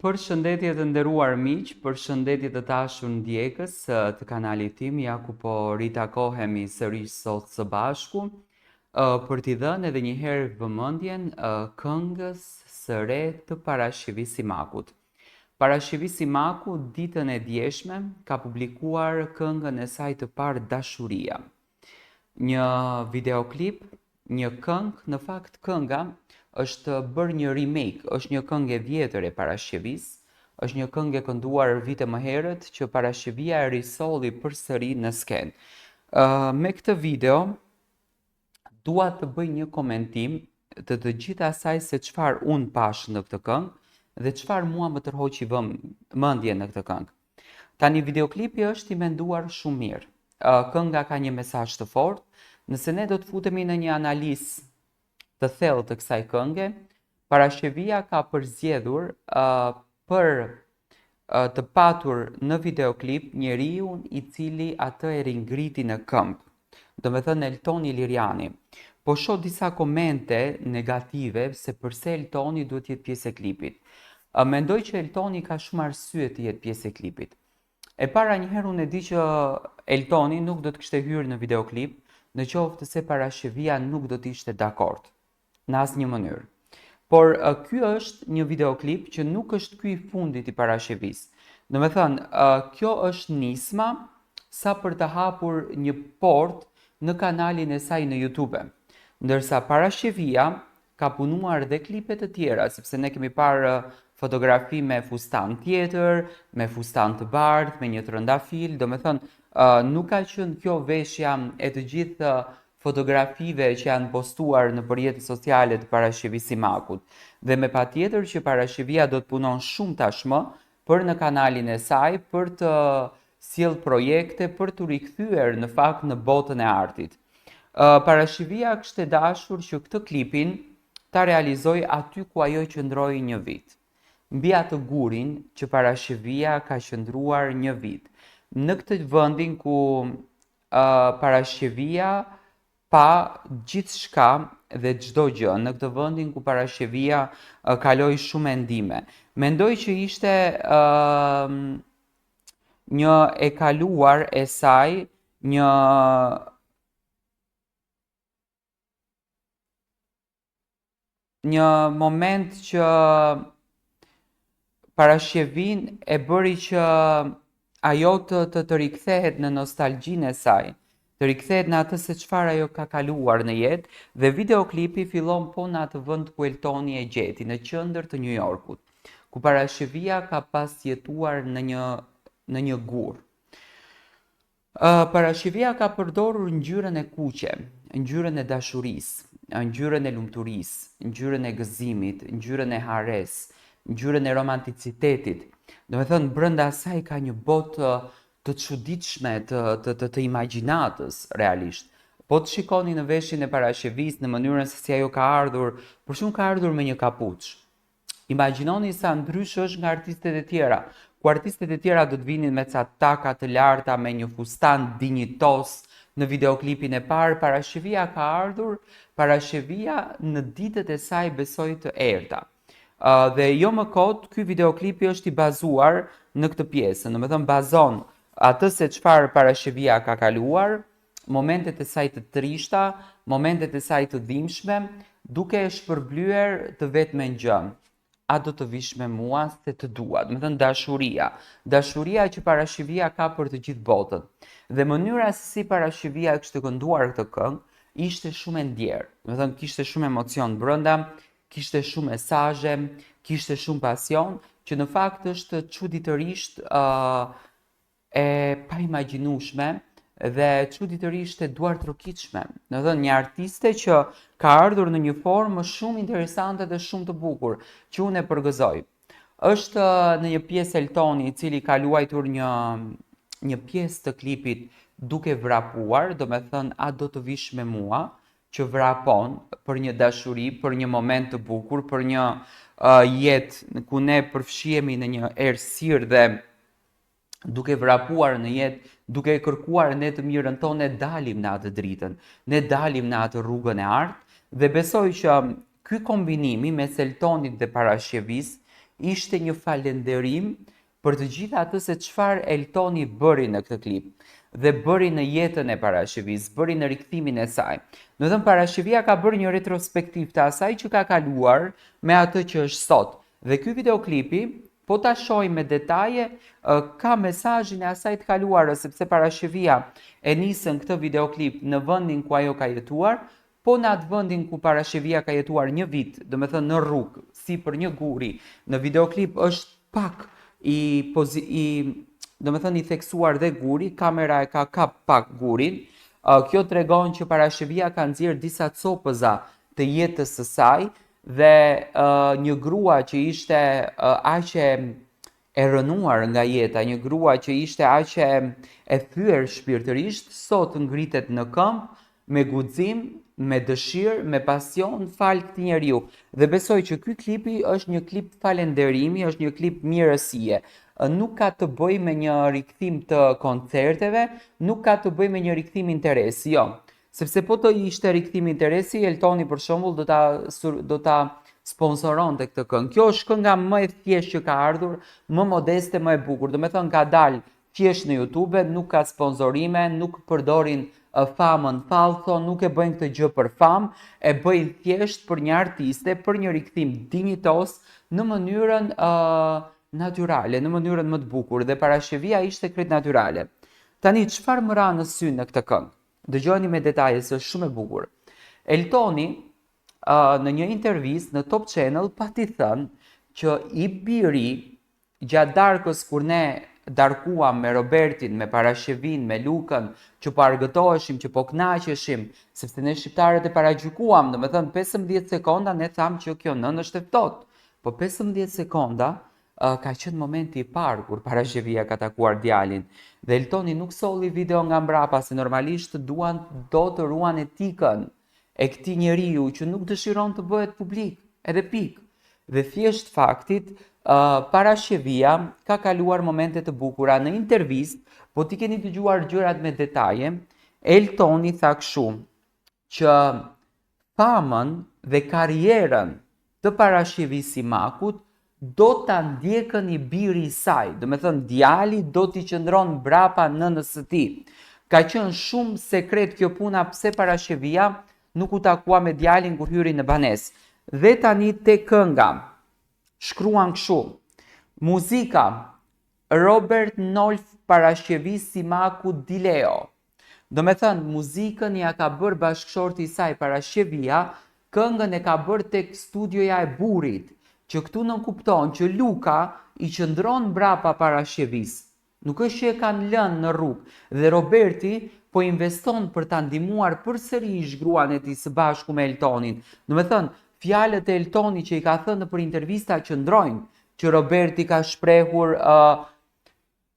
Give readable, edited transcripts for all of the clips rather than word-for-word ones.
Përshëndetje të nderuar miq, përshëndetje të dashur ndjekës të kanalit tim, ja ku po ritakohemi sërish sot së bashku për t'i dhënë edhe një herë vëmendjen këngës së re të Parashivis Simakut. Parashivis Simaku ditën e djeshme ka publikuar këngën e saj të parë Dashuria. Një videoklip, një këngë, në fakt kënga është bërë një remake, është një këngë e vjetër e Parashivis, është një këngë e kënduar vite më herët që Parashivia e risolli përsëri në skenë. Me këtë video dua të bëj një komentim të gjithë asaj se çfarë unë pash në këtë këngë dhe çfarë mua më tërhoqi mendjen në këtë këngë. Tani videoklipi është i menduar shumë mirë. Kënga ka një mesazh të fortë. Nëse ne do të futemi në një analizë të thellë të kësaj kënge, Parashivia ka përzgjedhur për të patur në videoklip njeriu i cili atë e ringriti në këmbë, domethënë Eltoni Liriani. Po shoh disa komente negative se pse Eltoni duhet të jetë pjesë e klipit. Mendoj që Eltoni ka shumë arsye të jetë pjesë e klipit. E para njëherë unë e di që Eltoni nuk do të kishte hyrë në videoklip në qoftë se Parashivia nuk do të ishte dakord në asnjë mënyrë. Por ky është një videoklip që nuk është ky i fundit i Parashivis. Domethënë, kjo është nisma sa për të hapur një portë në kanalin e saj në YouTube. Ndërsa Parashivia ka punuar dhe klipe të tjera, sepse ne kemi parë fotografi me fustan tjetër, me fustan të bardhë, me një trëndafil, domethënë nuk ka qenë kjo veshja e të gjithë fotografive që janë postuar në rrjetet sociale të Parashivis Simakut. Dhe me patjetër që Parashivia do të punon shumë tashmë për në kanalin e saj për të sjell projekte për të rikthyer në fakt në botën e artit. Parashivia kishte dashur që këtë klipin ta realizoj aty ku ajo qëndroi një vit. Mbi atë gurin që Parashivia ka qëndruar një vit. Në këtë vendin ku Parashivia pa gjithçka dhe çdo gjë, në këtë vendin ku Parashivia kaloi shumë endime. Mendoj që ishte një e kaluar e saj, një moment që Parashivin e bëri që ajo të rikthehet në nostalgjinë e saj, të rikthehet në atë se çfarë ajo ka kaluar në jetë, dhe videoklipi fillon po në atë vend ku Eltoni e gjeti, në qendër të New Yorkut, ku Parashivia ka pas jetuar në një gur. Parashivia ka përdorur ngjyrën e kuqe, ngjyrën e dashurisë, ngjyrën e lumturisë, ngjyrën e gëzimit, ngjyrën e hares, ngjyrën e romanticitetit. Domethënë brenda asaj ka një botë të çuditshme të imagjinatës realisht. Po të shikoni në veshjen e Parashivis, në mënyrën se si ajo ka ardhur, për shkak ka ardhur me një kapuç. Imagjinoni sa ndryshe është nga artistet e tjera, ku artistet e tjera do të vinin me ca taka të larta, me një fustan dinjitos. Në videoklipin e parë, Parashivia ka ardhur, Parashivia në ditët e saj besoj të errta. Dhe jo më kot, ky videoklipi është i bazuar në këtë pjesë, domethënë bazon atë se çfarë Parashivia ka kaluar, momentet e saj të trishta, momentet e saj të dhimbshme, duke e shpërblyer të vetmen gjë. A do të vish me mua se të dua, domethënë dashuria. Dashuria që Parashivia ka për të gjithë botën. Dhe mënyra se si Parashivia kishte kënduar këtë këngë ishte shumë e ndjerë. Domethënë kishte shumë emocion brenda, kishte shumë mesazhe, kishte shumë pasion, që në fakt është çuditërisht e pa imagjinueshme dhe çuditërisht e duartrokitshme. Domethënë një artiste që ka ardhur në një formë shumë interesante dhe shumë të bukur, që unë e përgëzoj. Është në një pjesë Eltoni i cili ka luajtur një pjesë të klipit duke vrapuar, domethënë a do të vish me mua, që vrapon për një dashuri, për një moment të bukur, për një jetë ku ne përfshihemi në një errësirë dhe duke vrapuar në jetë, duke kërkuar ne të mirën tonë, ne dalim në atë dritën, ne dalim në atë rrugën e artë, dhe besoj që ky kombinimi mes Eltonit dhe Parashivis ishte një falenderim për të gjithë atë se çfarë Eltoni bëri në këtë klip dhe bëri në jetën e Parashivis, bëri në rikthimin e saj. Do të thënë Parashivia ka bërë një retrospektiv të asaj që ka kaluar me atë që është sot. Dhe ky videoklipi, po ta shohim me detaje, ka mesazhin e asaj të kaluarës, sepse Parashivia e nisën këtë videoklip në vendin ku ajo ka jetuar, po në atë vendin ku Parashivia ka jetuar një vit, do me thënë në rrugë, si për një guri. Në videoklip është pak do me thënë i theksuar dhe guri, kamera e ka kap pak gurin. Kjo tregon që Parashivia ka nxjerrë disa copëza të jetës së saj dhe një grua që ishte aq e rënuar nga jeta, një grua që ishte aq e thyer shpirtërisht, sot ngritet në këmbë me guxim, me dëshirë, me pasion, fal këtij njeriu. Dhe besoj që ky klipi është një klip falenderimi, është një klip mirësie. Nuk ka të bëj me një rikthim të koncerteve, nuk ka të bëj me një rikthim interesi, jo. Sepse po të ishte rikthim interesi, Eltoni për shembull do ta sponsoronte këtë këngë. Kjo është kënga më e thjeshtë që ka ardhur, më modeste, më e bukur. Do me thënë ka dalë thjesht në YouTube, nuk ka sponsorime, nuk përdorin famën falso, nuk e bëjnë këtë gjë për famë, e bëjnë thjesht për një artiste, për një rikthim dinjitos në mënyrën natyrale, në mënyrën më të bukur, dhe Parashivia ishte krejt natyrale. Tani, çfarë më ra në sy në këtë këngë? Dëgjoni me detaje se është shumë e bukur. Eltoni në një intervistë në Top Channel pati thënë që i biri gjatë darkës kur ne darkuam me Robertin, me Parashivin, me Lukën, që po argëtoheshim, që po kënaqeshim, sepse ne shqiptarët e paragjykuam, domethënë 15 sekonda ne thamë që kjo nënë është e ftohtë, po 15 sekonda ka qenë momenti i parë kur Parashivia ka takuar djalin. Dhe Eltoni nuk solli video nga mbrapa, se normalisht do të ruan etikën e këtij njeriu që nuk dëshiron të bëhet publik, edhe pikë. Dhe thjesht faktit, Parashivia ka kaluar momente të bukura në intervistë, po ti keni dëgjuar gjërat me detaje. Eltoni tha kështu që famën dhe karrierën të Parashivis Simakut do ta ndjekën i biri i saj, do me thënë djali do t'i qëndron brapa nënës së tij. Ka qenë shumë sekret kjo puna pse Parashivia nuk u takua me djalin kur hyri në banesë. Dhe tani te kënga, shkruan kështu: muzika Robert Nolf Parashivis Simakut Dileo. Do me thënë muzikën ja ka bërë bashkëshorti i saj Parashivia, këngën e ka bërë tek studioja e burrit, që këtu nënkupton që Luka i qëndron brapa Parashivis. Nuk është që e kanë lënë në rrugë, dhe Roberti po investon për ta ndihmuar përsëri gruan e tij së bashku me Eltonin. Do me thënë, fjalët e Eltoni që i ka thënë për intervista qëndrojnë, që Roberti ka shprehur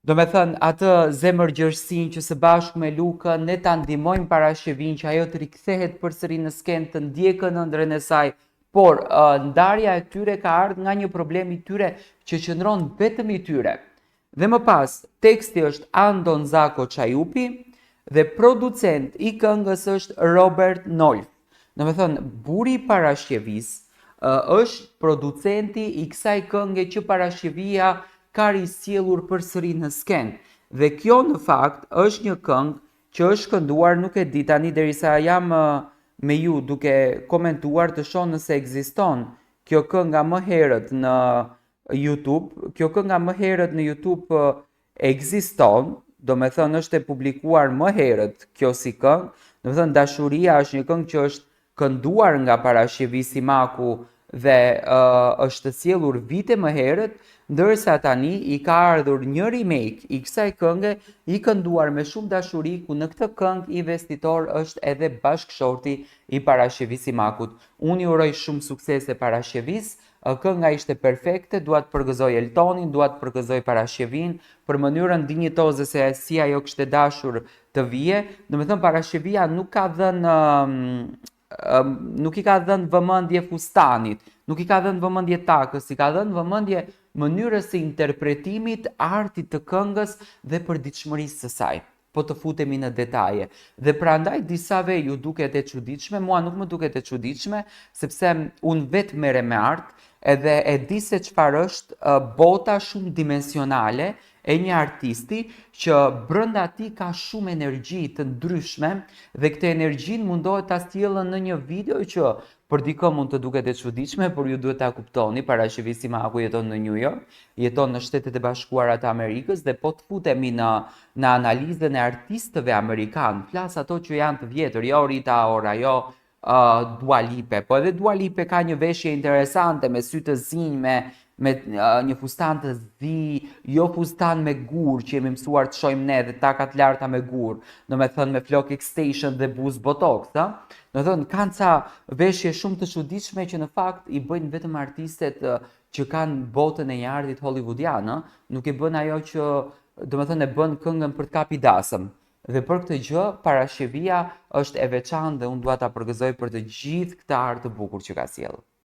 do me thënë atë zemërgjërsin që së bashku me Lukën ne ta ndihmojmë Parashivin që ajo të rikthehet përsëri në skenë, të ndjekën ëndrrën e saj. Por ndarja e tyre ka ardhur nga një problem i tyre që qëndron vetëm i tyre. Dhe më pas, teksti është Andon Zako Çajupi dhe producent i këngës është Robert Nolf. Do me thënë, buri i Parashivis është producenti i kësaj kënge që Parashivia ka risjellur përsëri në skenë. Dhe kjo në fakt është një këngë që është kënduar, nuk e di tani derisa jam me ju duke komentuar të shoh nëse ekziston kjo kënga më herët në YouTube. Kjo kënga më herët në YouTube ekziston, do me thënë është e publikuar më herët kjo si këngë. Do me thënë Dashuria është një këngë që është kënduar nga Parashivis Simaku dhe është sjellur vite më herët, ndërsa tani i ka ardhur një remake i kësaj kënge i kënduar me shumë dashuri, ku në këtë këngë investitor është edhe bashkëshorti i Parashivis Simakut. Unë i uroj shumë suksese Parashivis, kënga ishte perfekte, dua të përgëzoj Eltonin, dua të përgëzoj Parashivin për mënyrën dinjitoze se si ajo kishte dashur të vije. Domethënë Parashivia nuk i ka dhënë vëmendje fustanit, nuk i ka dhënë vëmendje takës, i ka dhënë vëmendje mënyrës së interpretimit, artit të këngës dhe përditshmërisë së saj. Po të futemi në detaje. Dhe prandaj disave ju duket e çuditshme, mua nuk më duket e çuditshme, sepse unë vetë merrem me art edhe e di se çfarë është bota shumë dimensionale e një artisti që brenda tij ka shumë energji të ndryshme dhe këtë energjinë mundohet ta sjellën në një video që për dikë mund të duket e çuditshme, por ju duhet ta kuptoni, paraqivi si Maku jeton në New York, jeton në Shtetet e Bashkuara të Amerikës dhe po të futemi në analizën e artistëve amerikanë, flas ato që janë të vjetër, jo Rita Ora, jo Dua Lipe, po edhe Dua Lipe ka një veshje interesante me sy të zinj, me një fustan të zi, jo fustan me gur që jemi mësuar të shohim ne dhe takat larta me gur, do me thënë me flok extension dhe buz botox, ha? Do thënë kanë ca veshje shumë të çuditshme që në fakt i bëjnë vetëm artistet që kanë botën e një artit hollywoodian, nuk e bën ajo që do me thënë e bën këngën për të kapi dasëm. Dhe për këtë gjë, parashevia është e veçantë dhe unë dua ta përgëzoj për të gjithë këtë art të bukur që ka sjellë.